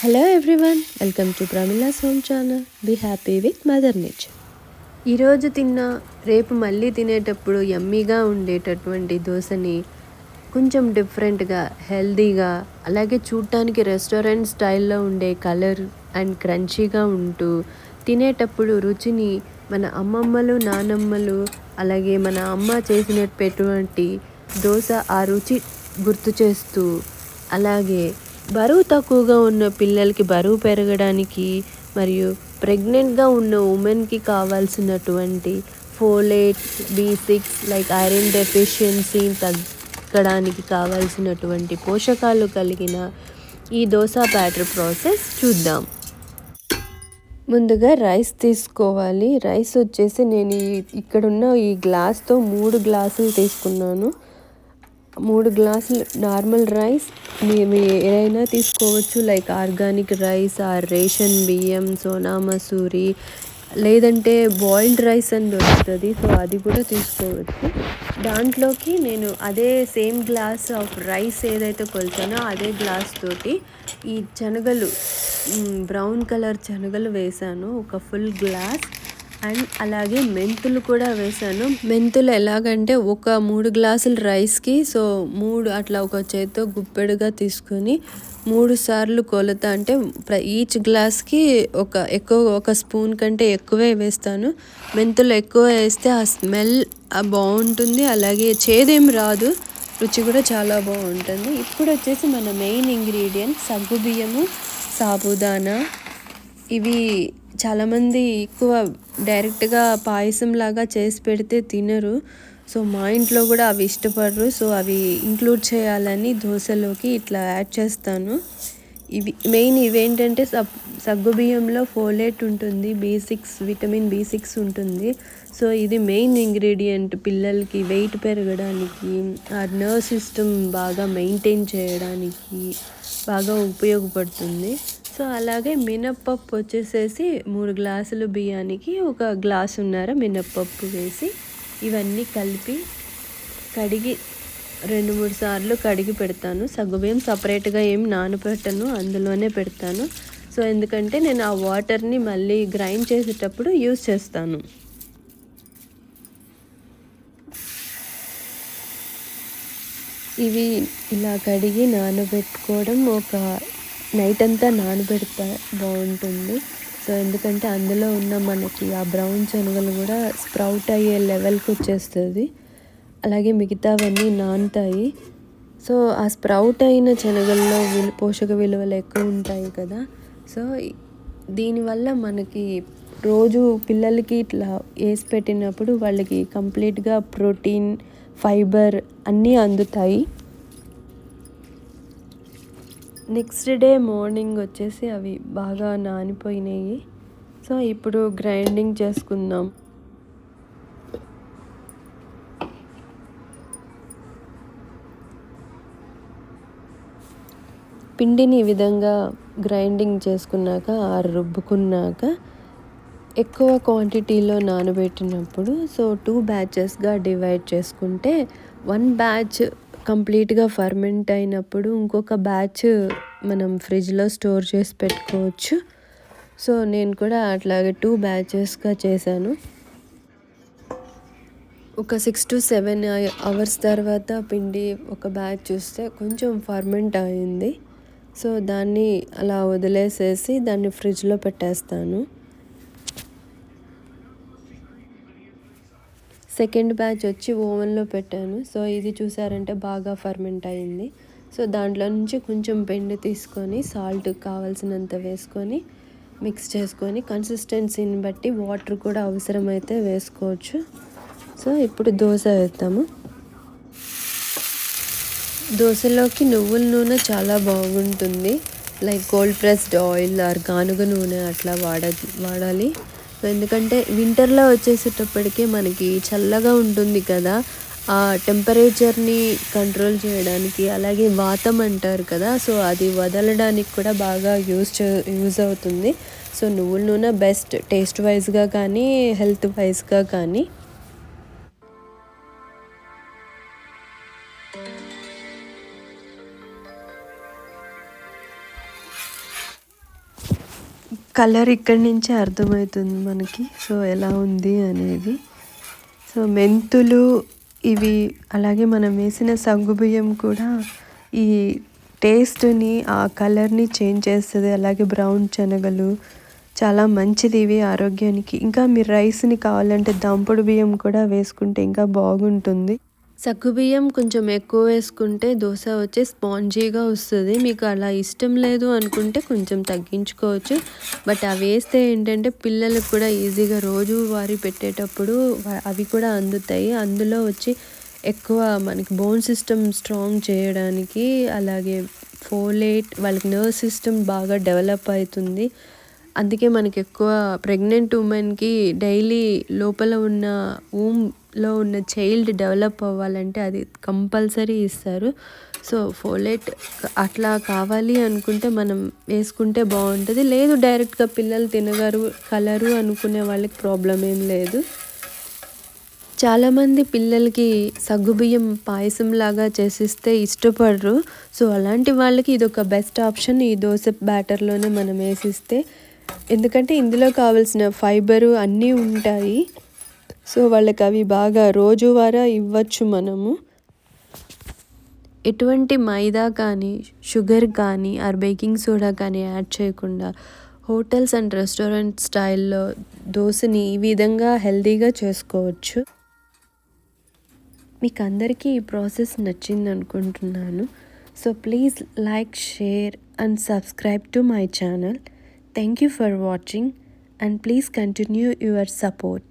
Hello everyone, welcome to Pramila's home channel. Be happy with mother nature. ఈరోజు తిన్న రేపు మళ్ళీ తినేటప్పుడు యమ్మీగా ఉండేటటువంటి దోశని కొంచెం డిఫరెంట్గా, హెల్దీగా, అలాగే చూడటానికి రెస్టారెంట్ స్టైల్లో ఉండే కలర్ అండ్ క్రంచీగా ఉంటూ తినేటప్పుడు రుచిని మన అమ్మమ్మలు, నానమ్మలు, అలాగే మన అమ్మ చేసినటువంటి దోశ ఆ రుచి గుర్తు చేస్తూ, అలాగే బరువు తక్కువగా ఉన్న పిల్లలకి బరువు పెరగడానికి మరియు ప్రెగ్నెంట్గా ఉన్న ఉమెన్కి కావాల్సినటువంటి folate, B6 like iron deficiency తగ్గడానికి కావాల్సినటువంటి పోషకాలు కలిగిన ఈ దోశ బ్యాటర్ ప్రాసెస్ చూద్దాం. ముందుగా రైస్ తీసుకోవాలి. రైస్ వచ్చేసి నేను ఇక్కడున్న ఈ గ్లాస్తో 3 గ్లాసులు తీసుకున్నాను. 3 గ్లాసులు నార్మల్ రైస్ మేము ఏదైనా తీసుకోవచ్చు, లైక్ ఆర్గానిక్ రైస్, రేషన్ బియ్యం, సోనా మసూరి, లేదంటే బాయిల్డ్ రైస్ అని దొరుకుతుంది, సో అది కూడా తీసుకోవచ్చు. దాంట్లోకి నేను అదే సేమ్ గ్లాస్ ఆఫ్ రైస్ ఏదైతే కొలిచానో అదే గ్లాస్ తోటి ఈ శనగలు, బ్రౌన్ కలర్ శనగలు వేసాను, ఒక ఫుల్ గ్లాస్. అండ్ అలాగే మెంతులు కూడా వేసాను. మెంతులు ఎలాగంటే ఒక 3 గ్లాసుల రైస్కి సో 3 అట్లా ఒక చేత్తో గుప్పెడుగా తీసుకొని 3 సార్లు కొలత, అంటే ఈచ్ గ్లాస్కి ఒక స్పూన్ కంటే ఎక్కువే వేస్తాను. మెంతులు ఎక్కువ వేస్తే ఆ స్మెల్ బాగుంటుంది, అలాగే చేదేం రాదు, రుచి కూడా చాలా బాగుంటుంది. ఇప్పుడు వచ్చేసి మన మెయిన్ ఇంగ్రీడియంట్ సగ్గుబియ్యము, సాబుదానా. ఇవి చాలామంది ఎక్కువ డైరెక్ట్గా పాయసం లాగా చేసి పెడితే తినరు, సో మా ఇంట్లో కూడా అవి ఇష్టపడరు, సో అవి ఇంక్లూడ్ చేయాలని దోశలోకి ఇట్లా యాడ్ చేస్తాను. ఇవేంటంటే సగ్గుబియ్యంలో ఫోలేట్ ఉంటుంది, విటమిన్ B6 ఉంటుంది. సో ఇది మెయిన్ ఇంగ్రీడియంట్ పిల్లలకి వెయిట్ పెరగడానికి, ఆ నర్వ్ సిస్టమ్ బాగా మెయింటైన్ చేయడానికి బాగా ఉపయోగపడుతుంది. సో అలాగే మినప్పప్పు వచ్చేసేసి 3 గ్లాసులు బియ్యానికి 1 గ్లాసున్నర మినప్పప్పు వేసి ఇవన్నీ కలిపి కడిగి 2-3 సార్లు కడిగి పెడతాను. సగ్గుబియ్యం సపరేట్గా ఏం నానబెట్టను, అందులోనే పెడతాను. సో ఎందుకంటే నేను ఆ వాటర్ని మళ్ళీ గ్రైండ్ చేసేటప్పుడు యూస్ చేస్తాను. ఇవి ఇలా కడిగి నానబెట్టుకోవడం ఒక నైట్ అంతా నానబెడితే బాగుంటుంది. సో ఎందుకంటే అందులో ఉన్న మనకి ఆ బ్రౌన్ శనగలు కూడా స్ప్రౌట్ అయ్యే లెవెల్కి వచ్చేస్తుంది, అలాగే మిగతావన్నీ నానుతాయి. సో ఆ స్ప్రౌట్ అయిన శనగల్లో పోషక విలువలు ఎక్కువ ఉంటాయి కదా, సో దీనివల్ల మనకి రోజు పిల్లలకి ఇట్లా వేసి పెట్టినప్పుడు వాళ్ళకి కంప్లీట్గా ప్రోటీన్, ఫైబర్ అన్నీ అందుతాయి. నెక్స్ట్ డే మార్నింగ్ వచ్చేసి అవి బాగా నానిపోయినాయి. సో ఇప్పుడు గ్రైండింగ్ చేసుకుందాం. పిండిని ఈ విధంగా గ్రైండింగ్ చేసుకున్నాక, రుబ్బుకున్నాక ఎక్కువ క్వాంటిటీలో నానబెట్టినప్పుడు సో 2 బ్యాచెస్గా డివైడ్ చేసుకుంటే 1 బ్యాచ్ కంప్లీట్గా ఫర్మెంట్ అయినప్పుడు ఇంకొక బ్యాచ్ మనం ఫ్రిడ్జ్లో స్టోర్ చేసి పెట్టుకోవచ్చు. సో నేను కూడా అట్లాగే 2 బ్యాచెస్గా చేశాను. ఒక 6 to 7 అవర్స్ తర్వాత పిండి ఒక బ్యాచ్ చూస్తే కొంచెం ఫర్మెంట్ అయింది. సో దాన్ని అలా వదిలేసేసి దాన్ని ఫ్రిడ్జ్లో పెట్టేస్తాను. సెకండ్ బ్యాచ్ వచ్చి ఓవెన్లో పెట్టాను. సో ఇది చూసారంటే బాగా ఫర్మెంట్ అయింది. సో దాంట్లో నుంచి కొంచెం పిండి తీసుకొని సాల్ట్ కావాల్సినంత వేసుకొని మిక్స్ చేసుకొని కన్సిస్టెన్సీని బట్టి వాటర్ కూడా అవసరమైతే వేసుకోవచ్చు. సో ఇప్పుడు దోశ వేద్దాము. దోశలోకి నువ్వుల నూనె చాలా బాగుంటుంది, like cold pressed oil are గానుగ నూనె అట్లా వాడాలి. సో ఎందుకంటే వింటర్లో వచ్చేసేటప్పటికే మనకి చల్లగా ఉంటుంది కదా, ఆ టెంపరేచర్ని కంట్రోల్ చేయడానికి, అలాగే వాతం అంటారు కదా, సో అది వదలడానికి కూడా బాగా యూజ్ అవుతుంది. సో నువ్వుల నూనె బెస్ట్, టేస్ట్ వైజ్గా కానీ హెల్త్ వైజ్గా కానీ. కలర్ ఇక్కడి నుంచే అర్థమవుతుంది మనకి. సో ఎలా ఉంది అనేది. సో మెంతులు ఇవి అలాగే మనం వేసిన సగ్గుబియ్యం కూడా ఈ టేస్ట్ని ఆ కలర్ని చేంజ్ చేస్తుంది. అలాగే బ్రౌన్ శనగలు చాలా మంచిది ఇవి ఆరోగ్యానికి. ఇంకా మీరు రైస్ని కావాలంటే దంపుడు బియ్యం కూడా వేసుకుంటే ఇంకా బాగుంటుంది. సగ్గుబియ్యం కొంచెం ఎక్కువ వేసుకుంటే దోశ వచ్చి స్పాంజీగా వస్తుంది. మీకు అలా ఇష్టం లేదు అనుకుంటే కొంచెం తగ్గించుకోవచ్చు. బట్ అవి వేస్తే ఏంటంటే పిల్లలకు కూడా ఈజీగా రోజువారీ పెట్టేటప్పుడు అవి కూడా అందుతాయి. అందులో వచ్చి ఎక్కువ మనకి బోన్ సిస్టమ్ స్ట్రాంగ్ చేయడానికి, అలాగే ఫోలేట్, వాళ్ళకి నర్వ్ సిస్టమ్ బాగా డెవలప్ అవుతుంది. అందుకే మనకి ఎక్కువ ప్రెగ్నెంట్ ఉమెన్కి డైలీ లోపల ఉన్న ఊమ్లో ఉన్న చైల్డ్ డెవలప్ అవ్వాలంటే అది కంపల్సరీ ఇస్తారు. సో ఫోలేట్ అట్లా కావాలి అనుకుంటే మనం వేసుకుంటే బాగుంటుంది. లేదు డైరెక్ట్గా పిల్లలు కలరు అనుకునే వాళ్ళకి ప్రాబ్లం ఏం లేదు. చాలామంది పిల్లలకి సగ్గుబియ్యం పాయసం లాగా చేసిస్తే ఇష్టపడరు. సో అలాంటి వాళ్ళకి ఇది ఒక బెస్ట్ ఆప్షన్. ఈ దోశ బ్యాటర్లోనే మనం వేసిస్తే, ఎందుకంటే ఇందులో కావాల్సిన ఫైబరు అన్నీ ఉంటాయి. సో వాళ్ళకి అవి బాగా రోజువారీ ఇవ్వచ్చు మనము. ఎటువంటి మైదా కానీ, షుగర్ కానీ, బేకింగ్ సోడా కానీ యాడ్ చేయకుండా హోటల్స్ అండ్ రెస్టారెంట్ స్టైల్లో దోశని ఈ విధంగా హెల్తీగా చేసుకోవచ్చు. మీకు అందరికీ ఈ ప్రాసెస్ నచ్చింది అనుకుంటున్నాను. So please like, share and subscribe to my channel. Thank you for watching and please continue your support.